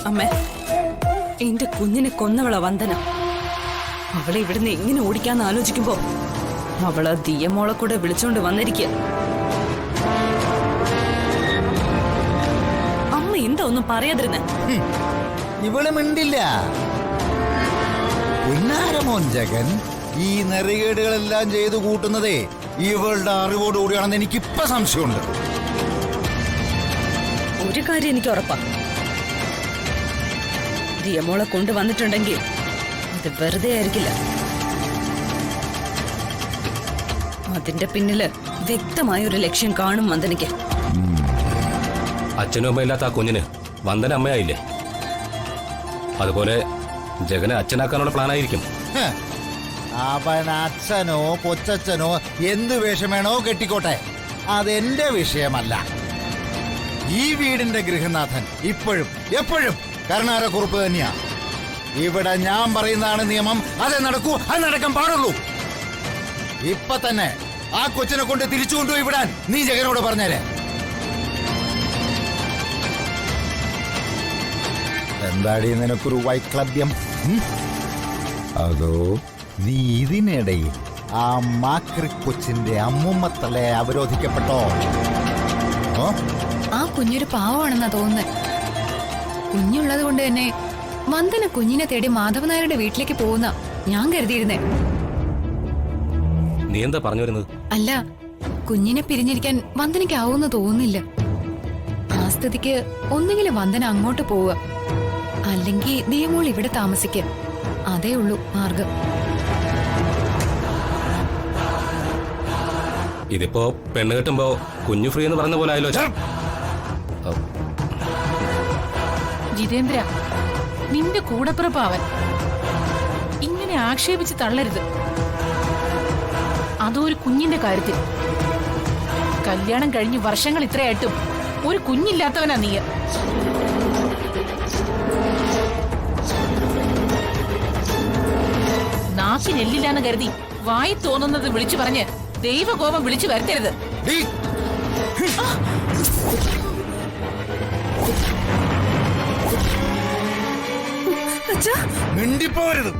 അമ്മേ, എന്റെ കുഞ്ഞിനെ കൊന്നവള വന്ദന. അവളെ ഇവിടുന്ന് എങ്ങനെ ഓടിക്കാന്ന് ആലോചിക്കുമ്പോ അവള് ദിയമോളെ കൂടെ വിളിച്ചോണ്ട് വന്നിരിക്കുക. അമ്മ എന്താ ഒന്നും പറയാതിരുന്നെ? ഇവള് മിണ്ടില്ല. പുന്നാരമോൻ ജഗൻ ഈ നെറികേടുകളെല്ലാം ചെയ്തു കൂട്ടുന്നതേ ഇവളുടെ അറിവോടുകൂടിയാണെന്ന് എനിക്കിപ്പോ സംശയമുണ്ട്. ഒരു കാര്യം എനിക്ക് ഉറപ്പാ, ദിയമോളെ കൊണ്ടുവന്നിട്ടുണ്ടെങ്കിൽ അത് വെറുതെ ആയിരിക്കില്ല. അതിന്റെ പിന്നില് വ്യക്തമായ ഒരു ലക്ഷ്യം കാണും വന്ദനയ്ക്ക്. അച്ഛനും അമ്മയില്ലാത്ത ആ കുഞ്ഞിന് വന്ദന അമ്മയായില്ലേ, അതുപോലെ ജഗനെ അച്ഛനാക്കാനുള്ള പ്ലാനായിരിക്കും. അവൻ അച്ഛനോ കൊച്ചച്ഛനോ എന്ത് വേഷം വേണോ കെട്ടിക്കോട്ടെ, അതെന്റെ വിഷയമല്ല. ഈ വീടിന്റെ ഗൃഹനാഥൻ ഇപ്പോഴും എപ്പോഴും കരുണാകരക്കുറുപ്പ് തന്നെയാ. ഇവിടെ ഞാൻ പറയുന്നതാണ് നിയമം, അതേ നടക്കൂ, അത് നടക്കാൻ പാടുള്ളൂ. ഇപ്പൊ തന്നെ ആ കൊച്ചിനെ കൊണ്ട് തിരിച്ചു കൊണ്ടുപോയി വിടാൻ നീ ജഗനോട് പറഞ്ഞേരെ. എന്താടി നിനക്കൊരു വൈക്ലഭ്യം? അതോ നീ ഇതിനിടയിൽ ആ മാക്രി കൊച്ചിന്റെ അമ്മുമ്മത്തലെ അവരോധിക്കപ്പെട്ടോ? ആ കുഞ്ഞൊരു പാവമാണെന്നാ തോന്നുന്നത്. കുഞ്ഞുള്ളത് കൊണ്ട് തന്നെ വന്ദന കുഞ്ഞിനെ തേടി മാധവനായരുടെ വീട്ടിലേക്ക് പോകുന്ന ഞാൻ കരുതിയിരുന്നേ. നീ എന്താ പറഞ്ഞു വരുന്നത്? അല്ല, കുഞ്ഞിനെ പിരിഞ്ഞിരിക്കാൻ വന്ദനയ്ക്ക് ആവുമെന്ന് തോന്നുന്നില്ല. ആ സ്ഥിതിക്ക് ഒന്നെങ്കിലും വന്ദന അങ്ങോട്ട് പോവുക, അല്ലെങ്കിൽ ദിയമോൾ ഇവിടെ താമസിക്കുക. അതേ ഉള്ളൂ മാർഗം. ഇതിപ്പോ പെണ്ണ് കെട്ടുമ്പോ കുഞ്ഞു ഫ്രീ എന്ന് പറഞ്ഞ പോലെ ആയല്ലോ. ജിതേന്ദ്ര, നിന്റെ കൂടപ്പിറപ്പാവൻ. ഇങ്ങനെ ആക്ഷേപിച്ച് തള്ളരുത്. അതോ ഒരു കുഞ്ഞിന്റെ കാര്യത്തിൽ. കല്യാണം കഴിഞ്ഞ് വർഷങ്ങൾ ഇത്രയായിട്ടും ഒരു കുഞ്ഞില്ലാത്തവനാ നീ. നാക്കിനെല്ലില്ലാന്ന് കരുതി വായി തോന്നുന്നത് വിളിച്ചു പറഞ്ഞ് ദൈവകോപം വിളിച്ചു വരുത്തരുത്. മിണ്ടിപ്പോരുത്.